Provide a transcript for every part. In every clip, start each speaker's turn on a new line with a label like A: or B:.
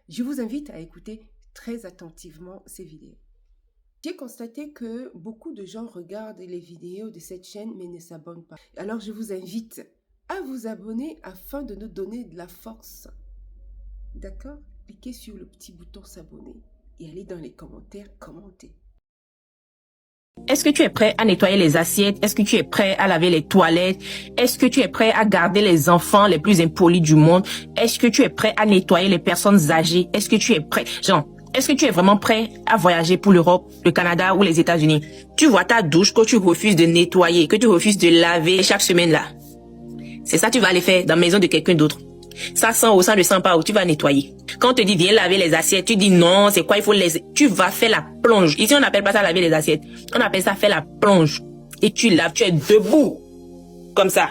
A: Je vous invite à écouter très attentivement ces vidéos. J'ai constaté que beaucoup de gens regardent les vidéos de cette chaîne mais ne s'abonnent pas. Alors je vous invite à vous abonner afin de nous donner de la force. D'accord? Cliquez sur le petit bouton s'abonner et allez dans les commentaires commenter.
B: Est-ce que tu es prêt à nettoyer les assiettes? Est-ce que tu es prêt à laver les toilettes? Est-ce que tu es prêt à garder les enfants les plus impolis du monde? Est-ce que tu es prêt à nettoyer les personnes âgées? Est-ce que tu es prêt, est-ce que tu es vraiment prêt à voyager pour l'Europe, le Canada ou les États-Unis? Tu vois ta douche que tu refuses de nettoyer, que tu refuses de laver chaque semaine là. C'est ça que tu vas aller faire dans la maison de quelqu'un d'autre. Ça sent ou ça ne sent pas où tu vas nettoyer. Quand on te dit viens laver les assiettes, tu dis non, c'est quoi, il faut laisser. Tu vas faire la plonge. Ici on n'appelle pas ça laver les assiettes. On appelle ça faire la plonge. Et tu laves, tu es debout. Comme ça.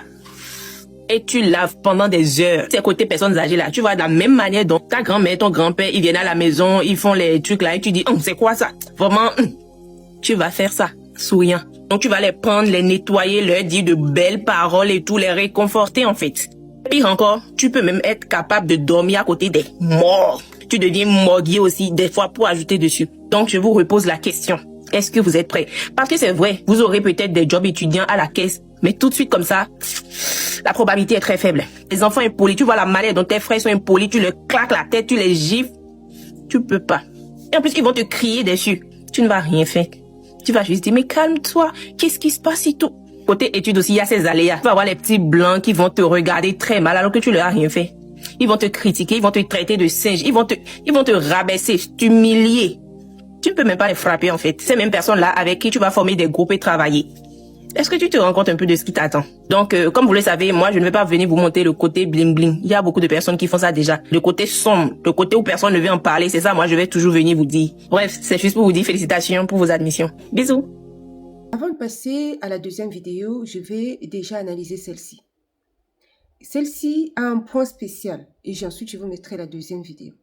B: Et tu laves pendant des heures. C'est côté personnes âgées là. Tu vois de la même manière dont ta grand-mère, ton grand-père, ils viennent à la maison, ils font les trucs là et tu dis c'est quoi ça? Vraiment, tu vas faire ça, souriant. Donc tu vas les prendre, les nettoyer, leur dire de belles paroles et tout, les réconforter en fait. Pire encore, tu peux même être capable de dormir à côté des morts. Tu deviens morguier aussi, des fois pour ajouter dessus. Donc, je vous repose la question. Est-ce que vous êtes prêts? Parce que c'est vrai, vous aurez peut-être des jobs étudiants à la caisse, mais tout de suite comme ça, la probabilité est très faible. Les enfants impolis, tu vois la manière dont tes frères sont impolis, tu leur claques la tête, tu les gifles. Tu peux pas. Et en plus, ils vont te crier dessus. Tu ne vas rien faire. Tu vas juste dire, mais calme-toi, qu'est-ce qui se passe et tout. Côté études aussi, il y a ces aléas. Tu vas avoir les petits blancs qui vont te regarder très mal alors que tu leur as rien fait. Ils vont te critiquer, ils vont te traiter de singe, ils vont te rabaisser, t'humilier. Tu ne peux même pas les frapper en fait. Ces mêmes personnes-là avec qui tu vas former des groupes et travailler. Est-ce que tu te rends compte un peu de ce qui t'attend? Donc, comme vous le savez, moi, je ne vais pas venir vous montrer le côté bling-bling. Il y a beaucoup de personnes qui font ça déjà. Le côté sombre, le côté où personne ne veut en parler, c'est ça, moi, je vais toujours venir vous dire. Bref, c'est juste pour vous dire félicitations pour vos admissions. Bisous.
A: Avant de passer à la deuxième vidéo, je vais déjà analyser celle-ci. Celle-ci a un point spécial et ensuite je vous mettrai la deuxième vidéo.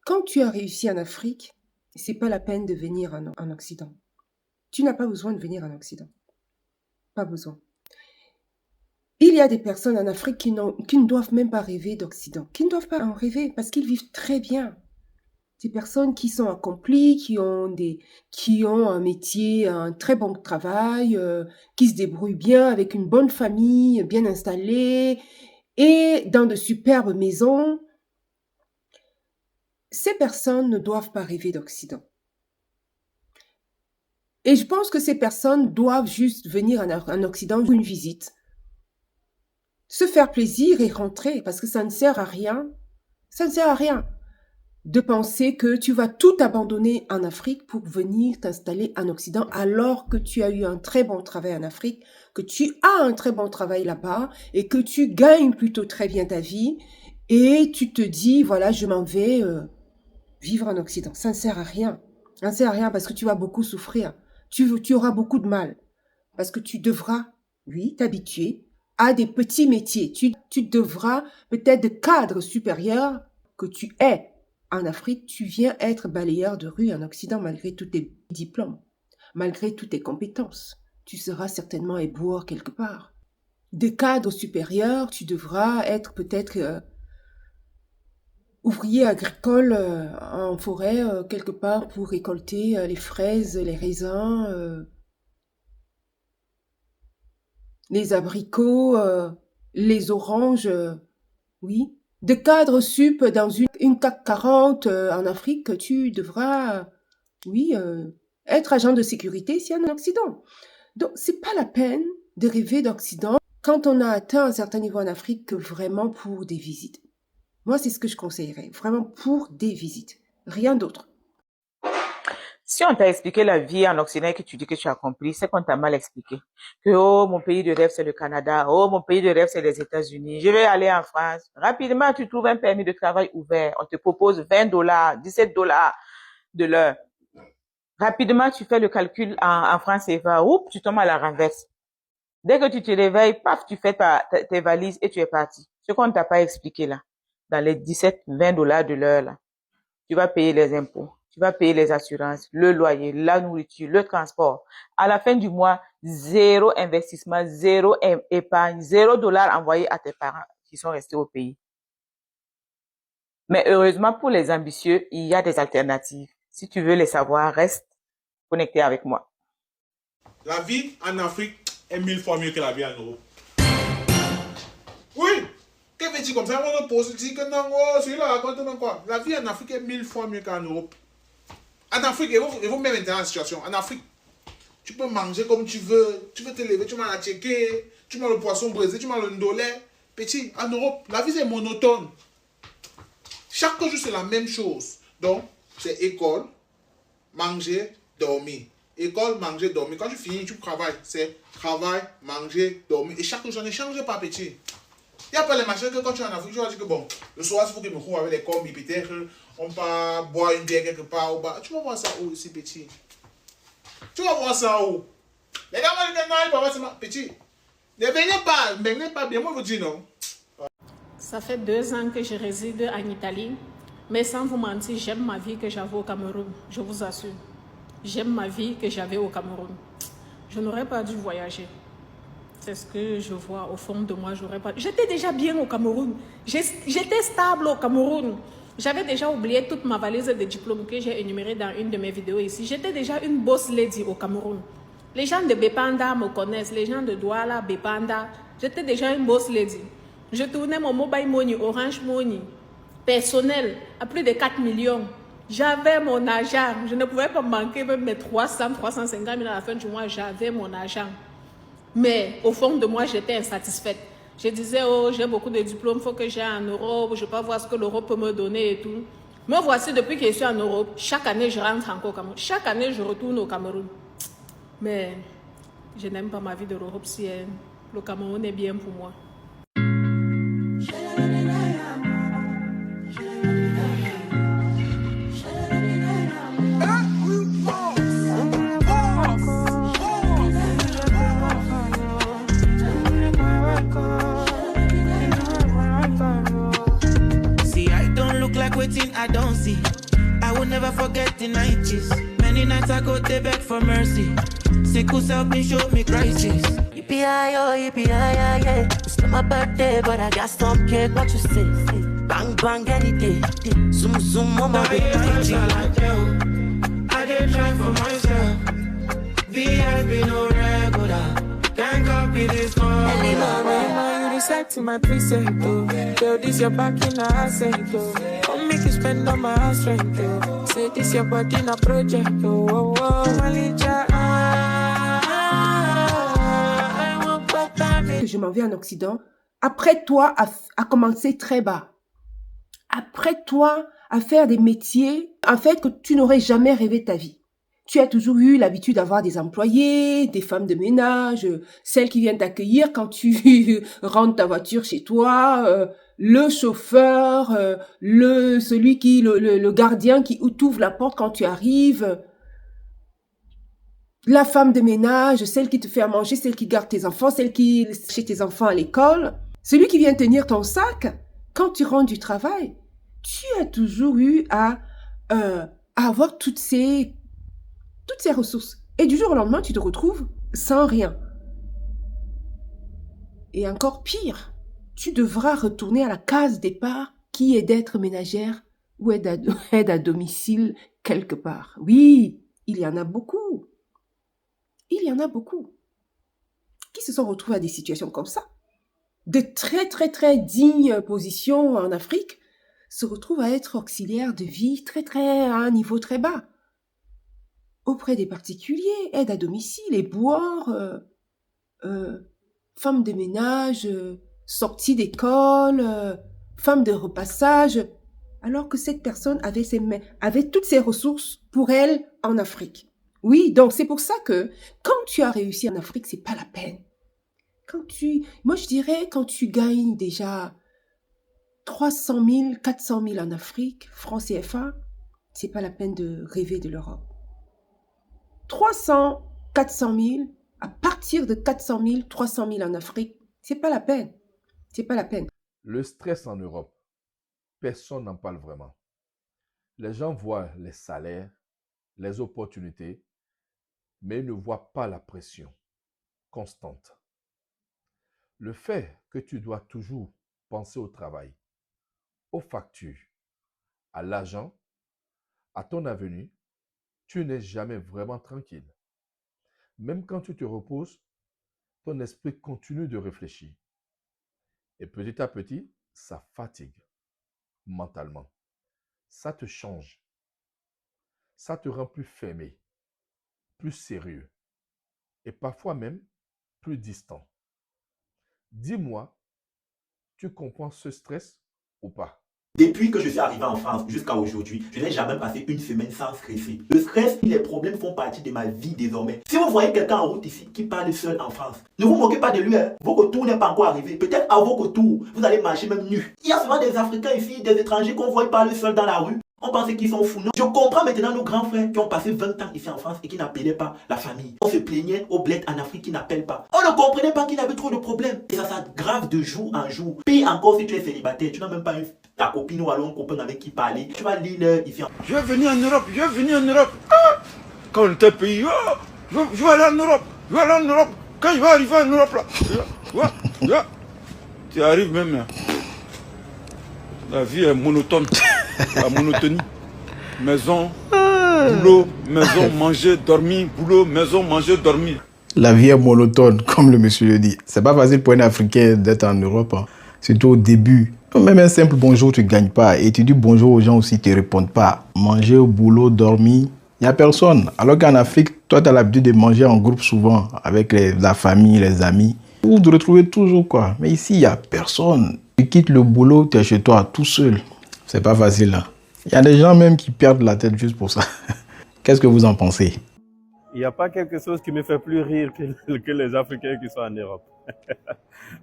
A: Quand tu as réussi en Afrique, c'est pas la peine de venir en Occident. Tu n'as pas besoin de venir en Occident. Pas besoin. Il y a des personnes en Afrique qui ne doivent même pas rêver d'Occident, qui ne doivent pas en rêver parce qu'ils vivent très bien. Des personnes qui sont accomplies, qui ont un métier, un très bon travail, qui se débrouillent bien avec une bonne famille, bien installée et dans de superbes maisons. Ces personnes ne doivent pas rêver d'Occident. Et je pense que ces personnes doivent juste venir en Occident pour une visite, se faire plaisir et rentrer parce que ça ne sert à rien. Ça ne sert à rien de penser que tu vas tout abandonner en Afrique pour venir t'installer en Occident alors que tu as eu un très bon travail en Afrique, que tu as un très bon travail là-bas et que tu gagnes plutôt très bien ta vie et tu te dis, voilà, je m'en vais vivre en Occident. Ça ne sert à rien. Ça ne sert à rien parce que tu vas beaucoup souffrir. Tu auras beaucoup de mal parce que tu devras, oui, t'habituer à des petits métiers. Tu devras peut-être de cadre supérieur que tu es. En Afrique, tu viens être balayeur de rue en Occident malgré tous tes diplômes, malgré toutes tes compétences. Tu seras certainement éboueur quelque part. Des cadres supérieurs, tu devras être peut-être ouvrier agricole en forêt quelque part pour récolter les fraises, les raisins, les abricots, les oranges, oui. De cadre sup dans une CAC 40 en Afrique, tu devras, oui, être agent de sécurité ici en Occident. Donc, c'est pas la peine de rêver d'Occident quand on a atteint un certain niveau en Afrique que vraiment pour des visites. Moi, c'est ce que je conseillerais, vraiment pour des visites, rien d'autre.
C: Si on t'a expliqué la vie en Occident et que tu dis que tu as compris, c'est qu'on t'a mal expliqué. Que, oh, mon pays de rêve, c'est le Canada. Oh, mon pays de rêve, c'est les États-Unis. Je vais aller en France. Rapidement, tu trouves un permis de travail ouvert. On te propose 20 dollars, 17 dollars de l'heure. Rapidement, tu fais le calcul en francs CFA. Oups, tu tombes à la renverse. Dès que tu te réveilles, paf, tu fais tes valises et tu es parti. Ce qu'on ne t'a pas expliqué là, dans les 17, 20 dollars de l'heure là, tu vas payer les impôts, tu vas payer les assurances, le loyer, la nourriture, le transport. À la fin du mois, zéro investissement, zéro épargne, 0 dollar envoyé à tes parents qui sont restés au pays. Mais heureusement pour les ambitieux, il y a des alternatives. Si tu veux les savoir, reste connecté avec moi.
D: La vie en Afrique est 1000 fois mieux que la vie en Europe. Oui! Qu'est-ce que tu dis comme ça? On pose, dit que non, oh, celui-là raconte même quoi. La vie en Afrique est 1000 fois mieux qu'en Europe. En Afrique, il faut même maintenant la situation. En Afrique, tu peux manger comme tu veux. Tu veux te lever, tu manges la tchéké, tu manges le poisson braisé, tu manges le ndolé. Petit, en Europe, la vie c'est monotone. Chaque jour, c'est la même chose. Donc, c'est école, manger, dormir. École, manger, dormir. Quand tu finis, tu travailles. C'est travail, manger, dormir. Et chaque jour, ça ne change pas, petit. Il n'y a pas les machins que quand tu es en Afrique, tu vas dire que bon, le soir, il faut que je me trouve avec les combis, peut-être, on peut boire une bière quelque part. Ou bas. Tu vas voir ça où, ici, petit? Tu vas voir ça où? Les gars, moi, je dis non, il va voir ça, petit. Ne venez pas bien, moi, je vous dis non.
E: Ça fait 2 ans que je réside en Italie, mais sans vous mentir, j'aime ma vie que j'avais au Cameroun, je vous assure. J'aime ma vie que j'avais au Cameroun. Je n'aurais pas dû voyager. C'est ce que je vois au fond de moi, j'aurais pas... J'étais déjà bien au Cameroun. J'étais stable au Cameroun. J'avais déjà oublié toute ma valise de diplômes que j'ai énumérée dans une de mes vidéos ici. J'étais déjà une boss lady au Cameroun. Les gens de Bepanda me connaissent, les gens de Douala, Bepanda. J'étais déjà une boss lady. Je tournais mon mobile money, Orange Money, personnel, à plus de 4 millions. J'avais mon argent. Je ne pouvais pas manquer même mes 350 000 à la fin du mois. J'avais mon argent. Mais au fond de moi, j'étais insatisfaite. Je disais, oh, j'ai beaucoup de diplômes, il faut que j'aille en Europe, je ne peux pas voir ce que l'Europe peut me donner et tout. Me voici, depuis que je suis en Europe, chaque année, je rentre encore au Cameroun. Chaque année, je retourne au Cameroun. Mais je n'aime pas ma vie de l'Europe si le Cameroun est bien pour moi.
F: See, I don't look like waiting, I don't see. I will never forget the 90s. Many nights I go to beg for mercy. Sickle self been show me crisis.
G: Yippee-yi, oh, yippee-yi, yeah. It's not my birthday, but I got some cake. What you say? Bang, bang, any day. Zoom, zoom, on my way.
F: I did try for myself. VIP no regular. Can't copy this one.
G: Any moment.
H: You decide to my precinct, oh. Girl, this your back in a accent, oh. Come make you spend on my strength, oh. Say this your body in a project, oh, oh, oh. Malija, I want better.
A: Que je m'en vais en Occident, après toi à commencer très bas. Après toi à faire des métiers, en fait, que tu n'aurais jamais rêvé de ta vie. Tu as toujours eu l'habitude d'avoir des employés, des femmes de ménage, celles qui viennent t'accueillir quand tu rentres ta voiture chez toi, le chauffeur, le gardien qui t'ouvre la porte quand tu arrives, la femme de ménage, celle qui te fait à manger, celle qui garde tes enfants, celle qui chez tes enfants à l'école, celui qui vient tenir ton sac quand tu rentres du travail. Tu as toujours eu à avoir toutes ces ressources. Et du jour au lendemain, tu te retrouves sans rien. Et encore pire, tu devras retourner à la case départ qui est d'être ménagère ou aide à domicile quelque part. Oui, il y en a beaucoup. Il y en a beaucoup qui se sont retrouvés à des situations comme ça. De très, très, très dignes positions en Afrique se retrouvent à être auxiliaires de vie à un niveau très bas. Auprès des particuliers, aide à domicile, éboueurs, femmes de ménage, sorties d'école, femmes de repassage, alors que cette personne avait toutes ses ressources pour elle en Afrique. Oui, donc c'est pour ça que quand tu as réussi en Afrique, c'est pas la peine. Moi je dirais quand tu gagnes déjà 300 000, 400 000 en Afrique, francs CFA, c'est pas la peine de rêver de l'Europe. 300, 400 000, à partir de 400 000, 300 000 en Afrique, c'est pas la peine. C'est pas la peine.
I: Le stress en Europe, personne n'en parle vraiment. Les gens voient les salaires, les opportunités, mais ils ne voient pas la pression constante. Le fait que tu dois toujours penser au travail, aux factures, à l'argent, à ton avenir, tu n'es jamais vraiment tranquille. Même quand tu te reposes, ton esprit continue de réfléchir. Et petit à petit, ça fatigue mentalement. Ça te change. Ça te rend plus fermé, plus sérieux et parfois même plus distant. Dis-moi, tu comprends ce stress ou pas?
J: Depuis que je suis arrivé en France jusqu'à aujourd'hui, je n'ai jamais passé une semaine sans stresser. Le stress et les problèmes font partie de ma vie désormais. Si vous voyez quelqu'un en route ici qui parle seul en France, ne vous moquez pas de lui. Votre tour n'est pas encore arrivé. Peut-être à votre tour, vous allez marcher même nu. Il y a souvent des Africains ici, des étrangers qu'on voit parler seuls dans la rue. On pensait qu'ils sont fous, non? Je comprends maintenant nos grands frères qui ont passé 20 ans ici en France et qui n'appelaient pas la famille. On se plaignait au bled en Afrique qui n'appellent pas. On ne comprenait pas qu'ils avaient trop de problèmes. Et ça s'aggrave de jour en jour. Pire encore si tu es célibataire, tu n'as même pas ta copine ou alors un copain avec qui parler. Tu vas lire ici.
K: Je vais venir en Europe, je vais venir en Europe. Ah! Quand on était pays, je vais aller en Europe, je vais aller en Europe. Quand je vais arriver en Europe là, tu arrives même là. La vie est monotone, la monotonie. Maison, boulot, maison, manger, dormir, boulot, maison, manger, dormir.
L: La vie est monotone, comme le monsieur le dit. C'est pas facile pour un Africain d'être en Europe, hein. Surtout au début. Même un simple bonjour, tu ne gagnes pas. Et tu dis bonjour aux gens aussi, ils ne te répondent pas. Manger, au boulot, dormir, il n'y a personne. Alors qu'en Afrique, toi, tu as l'habitude de manger en groupe souvent, avec la famille, les amis. Vous te retrouvez toujours, quoi. Mais ici, il n'y a personne. Tu quittes le boulot, tu es chez toi, tout seul. C'est pas facile, hein. Il y a des gens même qui perdent la tête juste pour ça. Qu'est-ce que vous en pensez?
M: Il n'y a pas quelque chose qui me fait plus rire que les Africains qui sont en Europe.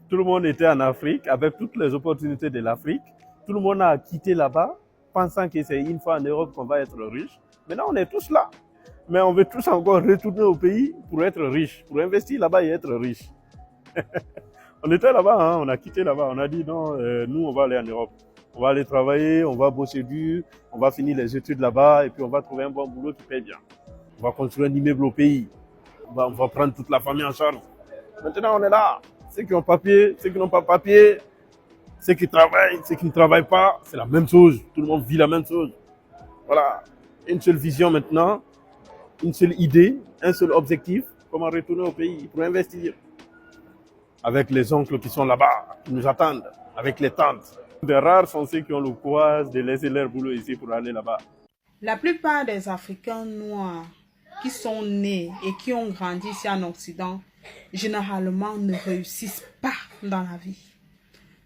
M: Tout le monde était en Afrique avec toutes les opportunités de l'Afrique. Tout le monde a quitté là-bas pensant que c'est une fois en Europe qu'on va être riche. Maintenant, on est tous là. Mais on veut tous encore retourner au pays pour être riche, pour investir là-bas et être riche. On était là-bas, hein, on a quitté là-bas. On a dit non, nous, on va aller en Europe. On va aller travailler, on va bosser dur, on va finir les études là-bas et puis on va trouver un bon boulot qui paye bien. On va construire un immeuble au pays. On va prendre toute la famille en charge. Maintenant, on est là. Ceux qui ont papier, ceux qui n'ont pas papier, ceux qui travaillent, ceux qui ne travaillent pas, c'est la même chose. Tout le monde vit la même chose. Voilà. Une seule vision maintenant, une seule idée, un seul objectif, comment retourner au pays pour investir. Avec les oncles qui sont là-bas, qui nous attendent, avec les tantes. Les rares sont ceux qui ont le courage de laisser leur boulot ici pour aller là-bas.
N: La plupart des Africains noirs qui sont nés et qui ont grandi ici en Occident, généralement ne réussissent pas dans la vie.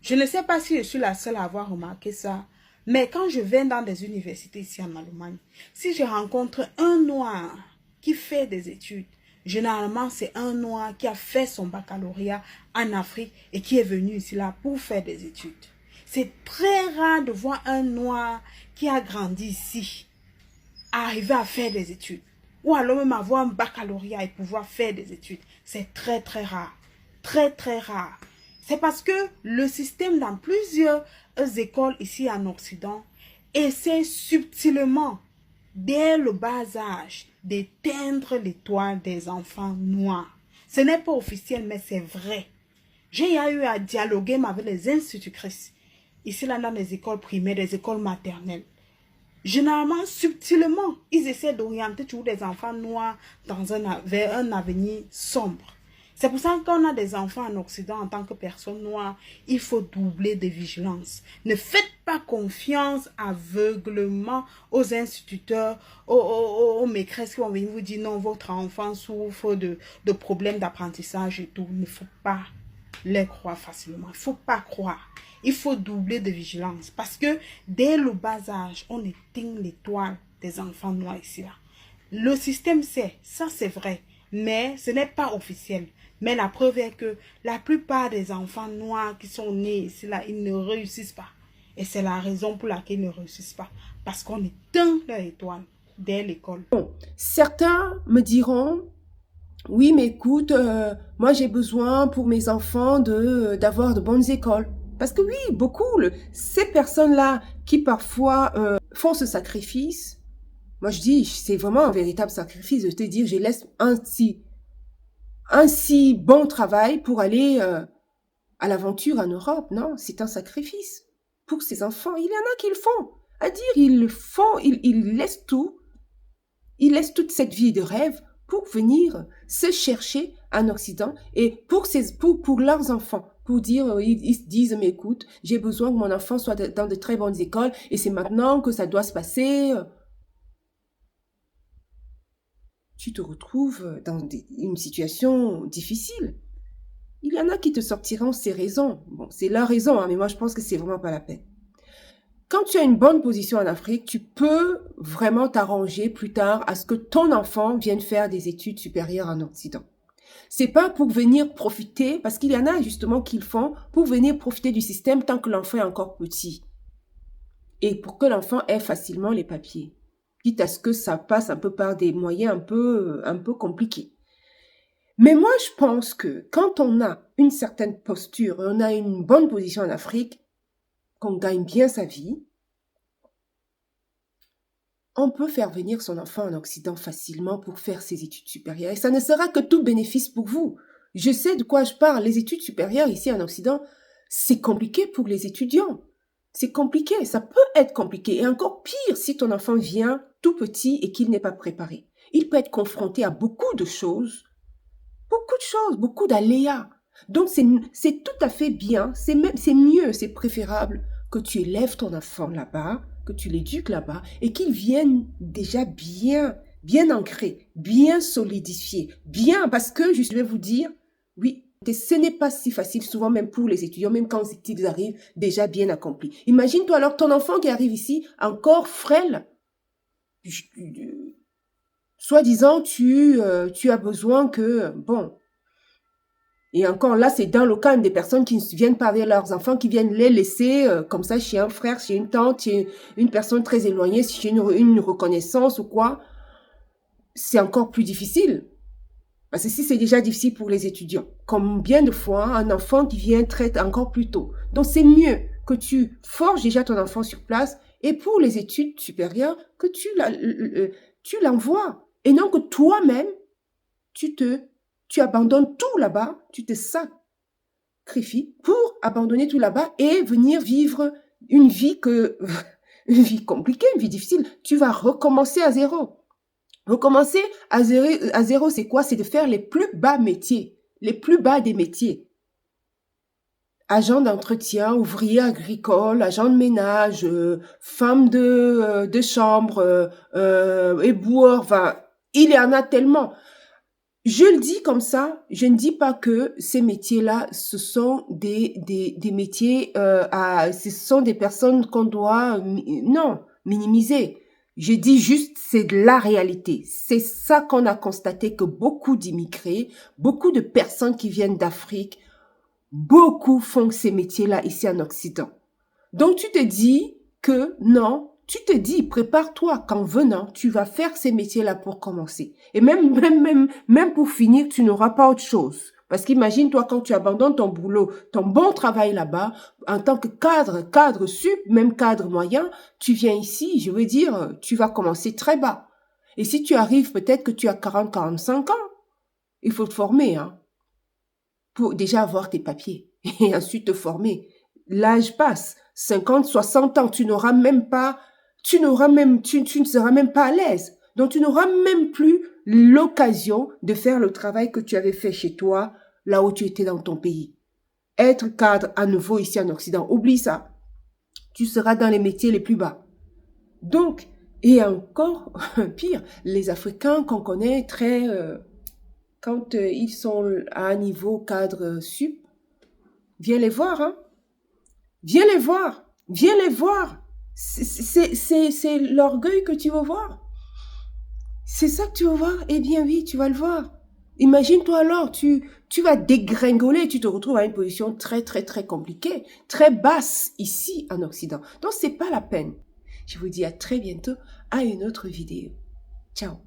N: Je ne sais pas si je suis la seule à avoir remarqué ça, mais quand je vais dans des universités ici en Allemagne, si je rencontre un noir qui fait des études, généralement c'est un noir qui a fait son baccalauréat en Afrique et qui est venu ici là pour faire des études. C'est très rare de voir un noir qui a grandi ici arriver à faire des études. Ou alors même avoir un baccalauréat et pouvoir faire des études. C'est très très rare. Très très rare. C'est parce que le système dans plusieurs écoles ici en Occident essaie subtilement, dès le bas âge, d'éteindre l'étoile des enfants noirs. Ce n'est pas officiel, mais c'est vrai. J'ai eu à dialoguer avec les institutrices. Ici, là, dans les écoles primaires, des écoles maternelles. Généralement, subtilement, ils essaient d'orienter toujours des enfants noirs vers un avenir sombre. C'est pour ça que quand on a des enfants en Occident en tant que personne noire, il faut doubler de vigilance. Ne faites pas confiance aveuglement aux instituteurs, aux maîtresses qui vont venir vous dire non, votre enfant souffre de problèmes d'apprentissage et tout. Il ne faut pas les croire facilement. Il ne faut pas croire. Il faut doubler de vigilance parce que dès le bas âge, on éteint l'étoile des enfants noirs ici. Là. Le système sait, ça c'est vrai, mais ce n'est pas officiel. Mais la preuve est que la plupart des enfants noirs qui sont nés ici, là, ils ne réussissent pas. Et c'est la raison pour laquelle ils ne réussissent pas. Parce qu'on éteint leur étoile dès l'école.
A: Bon, certains me diront, oui mais écoute, moi j'ai besoin pour mes enfants d'avoir de bonnes écoles. Parce que oui, beaucoup, ces personnes-là qui parfois font ce sacrifice, moi je dis, c'est vraiment un véritable sacrifice de te dire, je laisse un si bon travail pour aller à l'aventure en Europe. Non, c'est un sacrifice pour ces enfants. Il y en a qui le font. À dire, ils le font, ils laissent tout, ils laissent toute cette vie de rêve pour venir se chercher en Occident et pour leurs enfants, pour dire, ils se disent, mais écoute, j'ai besoin que mon enfant soit dans de très bonnes écoles et c'est maintenant que ça doit se passer. Tu te retrouves dans une situation difficile. Il y en a qui te sortiront ces raisons. Bon, c'est leur raison, hein, mais moi je pense que c'est vraiment pas la peine. Quand tu as une bonne position en Afrique, tu peux vraiment t'arranger plus tard à ce que ton enfant vienne faire des études supérieures en Occident. C'est pas pour venir profiter, parce qu'il y en a justement qui le font, pour venir profiter du système tant que l'enfant est encore petit. Et pour que l'enfant ait facilement les papiers. Quitte à ce que ça passe un peu par des moyens un peu compliqués. Mais moi, je pense que quand on a une certaine posture, on a une bonne position en Afrique, qu'on gagne bien sa vie, on peut faire venir son enfant en Occident facilement pour faire ses études supérieures. Et ça ne sera que tout bénéfice pour vous. Je sais de quoi je parle. Les études supérieures ici en Occident, c'est compliqué pour les étudiants. C'est compliqué, ça peut être compliqué. Et encore pire si ton enfant vient tout petit et qu'il n'est pas préparé. Il peut être confronté à beaucoup de choses, beaucoup d'aléas. Donc c'est tout à fait bien, c'est mieux, c'est préférable que tu élèves ton enfant là-bas, que tu l'éduques là-bas et qu'il vienne déjà bien ancré, bien solidifié, bien, parce que je vais vous dire, oui, ce n'est pas si facile souvent même pour les étudiants, même quand ils arrivent déjà bien accomplis. Imagine-toi alors ton enfant qui arrive ici encore frêle, soi-disant tu as besoin que, bon, et encore là, c'est dans le cas des personnes qui ne viennent pas avec leurs enfants, qui viennent les laisser comme ça chez un frère, chez une tante, chez une personne très éloignée, chez une reconnaissance ou quoi. C'est encore plus difficile. Parce que si c'est déjà difficile pour les étudiants, combien de fois un enfant qui vient traite encore plus tôt. Donc c'est mieux que tu forges déjà ton enfant sur place et pour les études supérieures, que tu l'envoies. Et non que toi-même, tu abandonnes tout là-bas, tu te sacrifies pour abandonner tout là-bas et venir vivre une vie compliquée, une vie difficile. Tu vas recommencer à zéro. Recommencer à zéro, c'est quoi? C'est de faire les plus bas métiers, les plus bas des métiers. Agent d'entretien, ouvrier agricole, agent de ménage, femme de chambre, éboueur, enfin, il y en a tellement. Je le dis comme ça, je ne dis pas que ces métiers-là, ce sont des métiers, ce sont des personnes qu'on doit, minimiser. Je dis juste, c'est de la réalité. C'est ça qu'on a constaté que beaucoup d'immigrés, beaucoup de personnes qui viennent d'Afrique, beaucoup font ces métiers-là ici en Occident. Donc tu te dis que non, tu te dis, prépare-toi qu'en venant, tu vas faire ces métiers-là pour commencer. Et même pour finir, tu n'auras pas autre chose. Parce qu'imagine-toi quand tu abandonnes ton boulot, ton bon travail là-bas, en tant que cadre sup, même cadre moyen, tu viens ici, je veux dire, tu vas commencer très bas. Et si tu arrives, peut-être que tu as 40, 45 ans, il faut te former, hein, pour déjà avoir tes papiers et ensuite te former. L'âge passe, 50, 60 ans, tu ne seras même pas à l'aise. Donc, tu n'auras même plus l'occasion de faire le travail que tu avais fait chez toi, là où tu étais dans ton pays. Être cadre à nouveau ici en Occident, oublie ça. Tu seras dans les métiers les plus bas. Donc, et encore pire, les Africains qu'on connaît quand ils sont à un niveau cadre sup, viens les voir, hein. Viens les voir. C'est l'orgueil que tu vas voir. C'est ça que tu vas voir? Eh bien oui, tu vas le voir. Imagine-toi alors, tu vas dégringoler, tu te retrouves à une position très, très, très compliquée, très basse ici en Occident. Donc, c'est pas la peine. Je vous dis à très bientôt à une autre vidéo. Ciao.